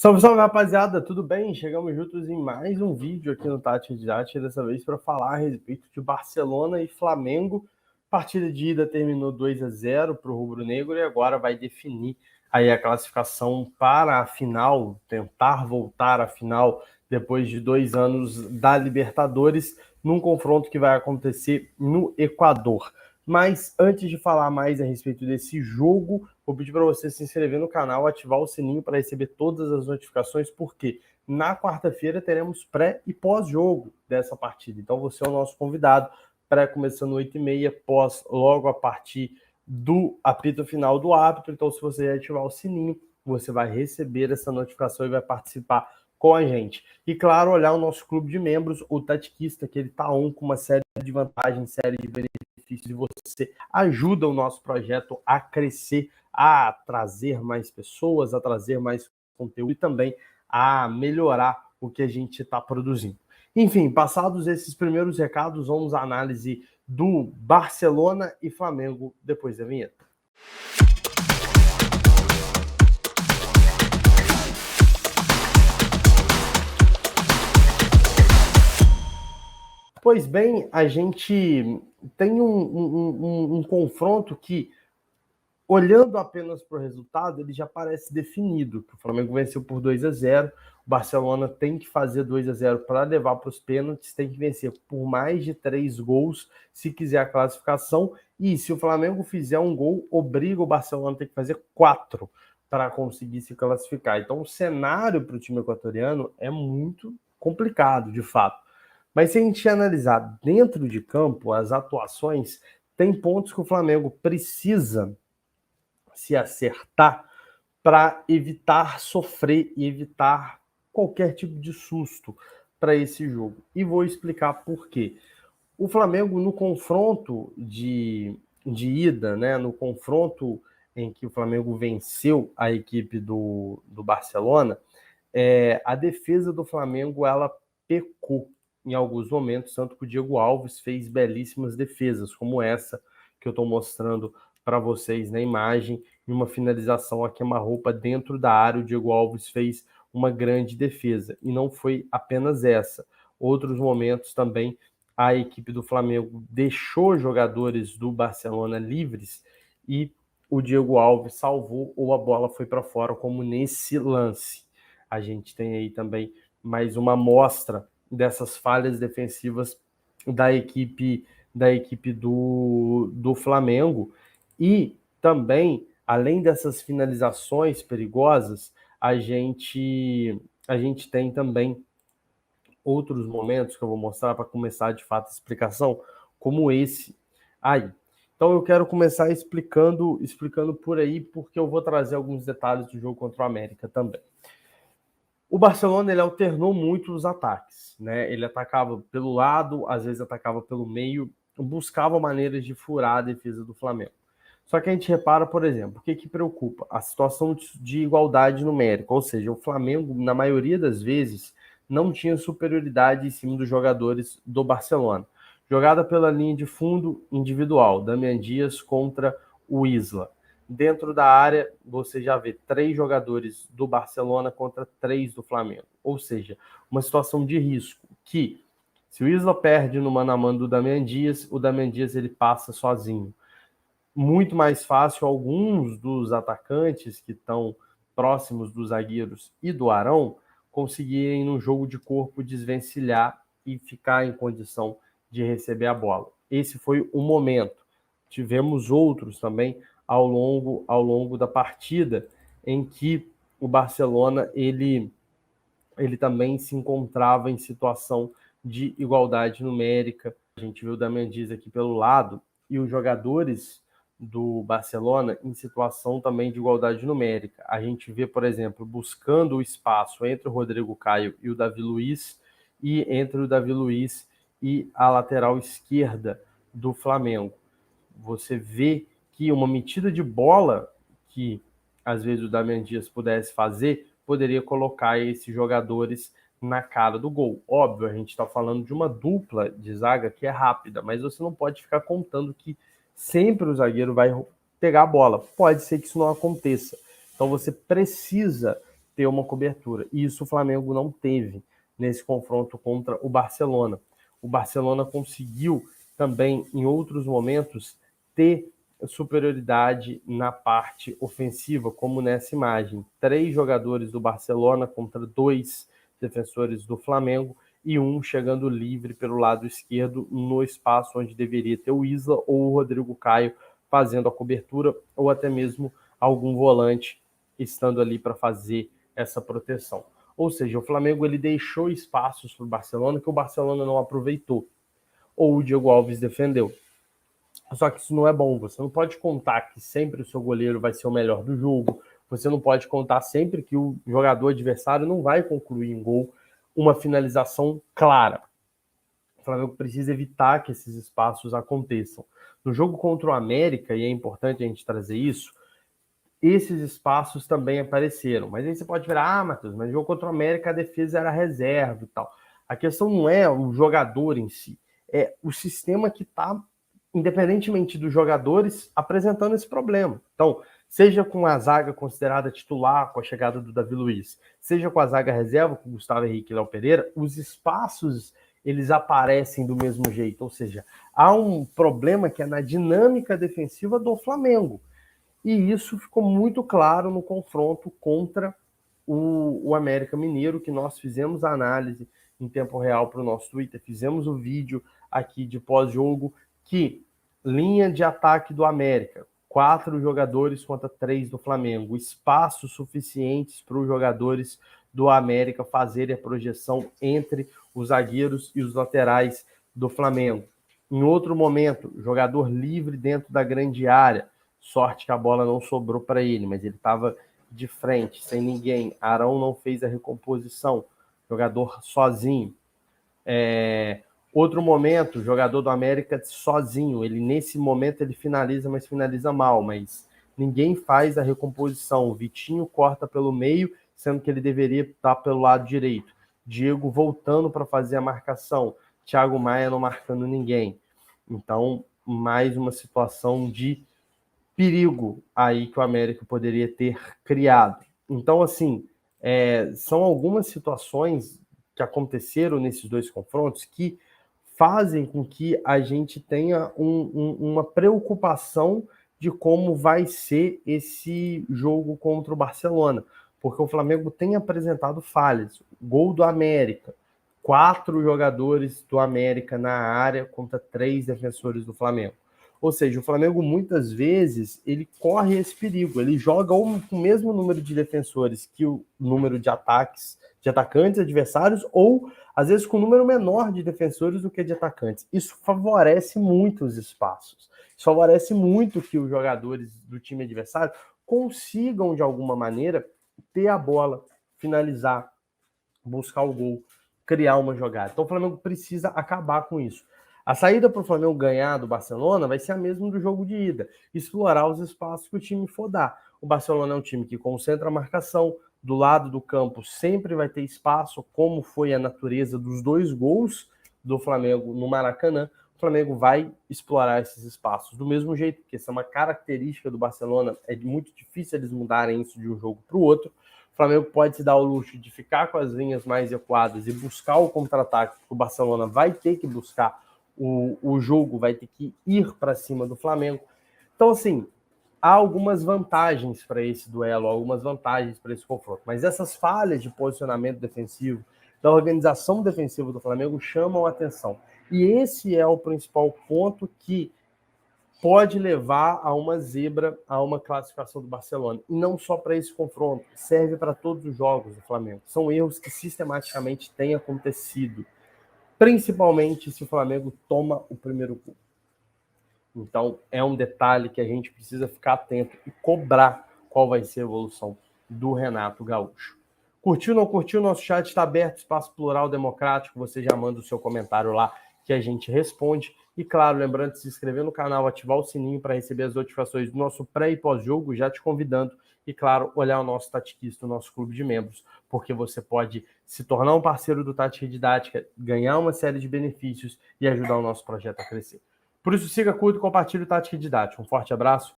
Salve, salve, rapaziada, tudo bem? Chegamos juntos em mais um vídeo aqui no Tática Didática, dessa vez para falar a respeito de Barcelona e Flamengo. A partida de ida terminou 2-0 para o rubro-negro e agora vai definir aí a classificação para a final, tentar voltar à final depois de 2 anos da Libertadores, num confronto que vai acontecer no Equador. Mas antes de falar mais a respeito desse jogo, vou pedir para você se inscrever no canal, ativar o sininho para receber todas as notificações, porque na quarta-feira teremos pré e pós-jogo dessa partida. Então você é o nosso convidado, pré começando 8h30, pós logo a partir do apito final do árbitro. Então se você ativar o sininho, você vai receber essa notificação e vai participar com a gente. E claro, olhar o nosso clube de membros, o Tatiquista, que ele está com uma série de vantagens, série de benefícios, e você ajuda o nosso projeto a crescer, a trazer mais pessoas, a trazer mais conteúdo e também a melhorar o que a gente está produzindo. Enfim, passados esses primeiros recados, vamos à análise do Barcelona e Flamengo depois da vinheta. Pois bem, a gente tem um confronto que, olhando apenas para o resultado, ele já parece definido, que o Flamengo venceu por 2-0, o Barcelona tem que fazer 2-0 para levar para os pênaltis, tem que vencer por mais de 3 gols se quiser a classificação, e se o Flamengo fizer um gol, obriga o Barcelona a ter que fazer 4 para conseguir se classificar. Então o cenário para o time equatoriano é muito complicado, de fato. Mas se a gente analisar dentro de campo as atuações, tem pontos que o Flamengo precisa se acertar para evitar sofrer e evitar qualquer tipo de susto para esse jogo. E vou explicar por quê. O Flamengo, no confronto de ida, né, no confronto em que o Flamengo venceu a equipe do Barcelona, a defesa do Flamengo ela pecou em alguns momentos, tanto que o Diego Alves fez belíssimas defesas, como essa que eu estou mostrando para vocês na imagem, em uma finalização a queima-roupa dentro da área, o Diego Alves fez uma grande defesa, e não foi apenas essa. Outros momentos também, a equipe do Flamengo deixou jogadores do Barcelona livres, e o Diego Alves salvou, ou a bola foi para fora, como nesse lance. A gente tem aí também mais uma amostra dessas falhas defensivas da equipe do Flamengo. E também, além dessas finalizações perigosas, a gente tem também outros momentos que eu vou mostrar para começar de fato a explicação, como esse aí. Então eu quero começar explicando por aí, porque eu vou trazer alguns detalhes do jogo contra o América também. O Barcelona ele alternou muito os ataques, né? Ele atacava pelo lado, às vezes atacava pelo meio, buscava maneiras de furar a defesa do Flamengo. Só que a gente repara, por exemplo, o que preocupa? A situação de igualdade numérica, ou seja, o Flamengo, na maioria das vezes, não tinha superioridade em cima dos jogadores do Barcelona. Jogada pela linha de fundo individual, Damian Dias contra o Isla. Dentro da área, você já vê 3 jogadores do Barcelona contra 3 do Flamengo. Ou seja, uma situação de risco que, se o Isla perde no mano a mano do Damian Dias, o Damian Dias ele passa sozinho. Muito mais fácil alguns dos atacantes que estão próximos dos zagueiros e do Arão conseguirem, no jogo de corpo, desvencilhar e ficar em condição de receber a bola. Esse foi o momento. Tivemos outros também ao longo da partida, em que o Barcelona ele também se encontrava em situação de igualdade numérica. A gente viu o Damian Dias aqui pelo lado e os jogadores do Barcelona em situação também de igualdade numérica. A gente vê, por exemplo, buscando o espaço entre o Rodrigo Caio e o Davi Luiz, e entre o Davi Luiz e a lateral esquerda do Flamengo. Você vê que uma metida de bola que às vezes o Damian Dias pudesse fazer, poderia colocar esses jogadores na cara do gol. Óbvio, a gente está falando de uma dupla de zaga que é rápida, mas você não pode ficar contando que sempre o zagueiro vai pegar a bola. Pode ser que isso não aconteça. Então você precisa ter uma cobertura. E isso o Flamengo não teve nesse confronto contra o Barcelona. O Barcelona conseguiu também, em outros momentos, ter superioridade na parte ofensiva, como nessa imagem. 3 jogadores do Barcelona contra 2 defensores do Flamengo e um chegando livre pelo lado esquerdo no espaço onde deveria ter o Isla ou o Rodrigo Caio fazendo a cobertura, ou até mesmo algum volante estando ali para fazer essa proteção. Ou seja, o Flamengo ele deixou espaços para o Barcelona que o Barcelona não aproveitou, ou o Diego Alves defendeu. Só que isso não é bom, você não pode contar que sempre o seu goleiro vai ser o melhor do jogo, você não pode contar sempre que o jogador adversário não vai concluir em gol uma finalização clara. O Flamengo precisa evitar que esses espaços aconteçam. No jogo contra o América, e é importante a gente trazer isso, esses espaços também apareceram. Mas aí você pode virar, Matheus, mas no jogo contra o América a defesa era reserva e tal. A questão não é o jogador em si, é o sistema que está, independentemente dos jogadores, apresentando esse problema. Então, seja com a zaga considerada titular, com a chegada do Davi Luiz, seja com a zaga reserva, com o Gustavo Henrique e Léo Pereira, os espaços eles aparecem do mesmo jeito. Ou seja, há um problema que é na dinâmica defensiva do Flamengo. E isso ficou muito claro no confronto contra o América Mineiro, que nós fizemos a análise em tempo real para o nosso Twitter, fizemos o vídeo aqui de pós-jogo, que linha de ataque do América, 4 jogadores contra 3 do Flamengo, espaços suficientes para os jogadores do América fazerem a projeção entre os zagueiros e os laterais do Flamengo. Em outro momento, jogador livre dentro da grande área, sorte que a bola não sobrou para ele, mas ele estava de frente, sem ninguém. Arão não fez a recomposição, jogador sozinho. Outro momento, jogador do América sozinho. Ele nesse momento ele finaliza, mas finaliza mal, mas ninguém faz a recomposição. O Vitinho corta pelo meio, sendo que ele deveria estar pelo lado direito. Diego voltando para fazer a marcação. Thiago Maia não marcando ninguém. Então, mais uma situação de perigo aí que o América poderia ter criado. Então, assim, são algumas situações que aconteceram nesses 2 confrontos que fazem com que a gente tenha uma preocupação de como vai ser esse jogo contra o Barcelona, porque o Flamengo tem apresentado falhas. Gol do América, 4 jogadores do América na área contra 3 defensores do Flamengo. Ou seja, o Flamengo muitas vezes ele corre esse perigo, ele joga com o mesmo número de defensores que o número de atacantes adversários, ou às vezes com um número menor de defensores do que de atacantes. Isso favorece muito os espaços, isso favorece muito que os jogadores do time adversário consigam de alguma maneira ter a bola, finalizar, buscar o gol, criar uma jogada. Então o Flamengo precisa acabar com isso. A saída para o Flamengo ganhar do Barcelona vai ser a mesma do jogo de ida, explorar os espaços que o time for dar. O Barcelona é um time que concentra a marcação, do lado do campo sempre vai ter espaço, como foi a natureza dos 2 gols do Flamengo no Maracanã. O Flamengo vai explorar esses espaços do mesmo jeito, porque essa é uma característica do Barcelona, é muito difícil eles mudarem isso de um jogo para o outro. O Flamengo pode se dar o luxo de ficar com as linhas mais equadas e buscar o contra-ataque, porque o Barcelona vai ter que buscar o jogo, vai ter que ir para cima do Flamengo. Então, assim, há algumas vantagens para esse duelo, algumas vantagens para esse confronto, mas essas falhas de posicionamento defensivo, da organização defensiva do Flamengo chamam a atenção. E esse é o principal ponto que pode levar a uma zebra, a uma classificação do Barcelona. E não só para esse confronto, serve para todos os jogos do Flamengo. São erros que sistematicamente têm acontecido, principalmente se o Flamengo toma o primeiro gol. Então, é um detalhe que a gente precisa ficar atento e cobrar qual vai ser a evolução do Renato Gaúcho. Curtiu, não curtiu? Nosso chat está aberto, espaço plural democrático. Você já manda o seu comentário lá que a gente responde. E, claro, lembrando de se inscrever no canal, ativar o sininho para receber as notificações do nosso pré e pós-jogo, já te convidando. E, claro, olhar o nosso Tatiquista, o nosso clube de membros, porque você pode se tornar um parceiro do Tática Didática, ganhar uma série de benefícios e ajudar o nosso projeto a crescer. Por isso, siga, curta e compartilhe o Tática Didática. Um forte abraço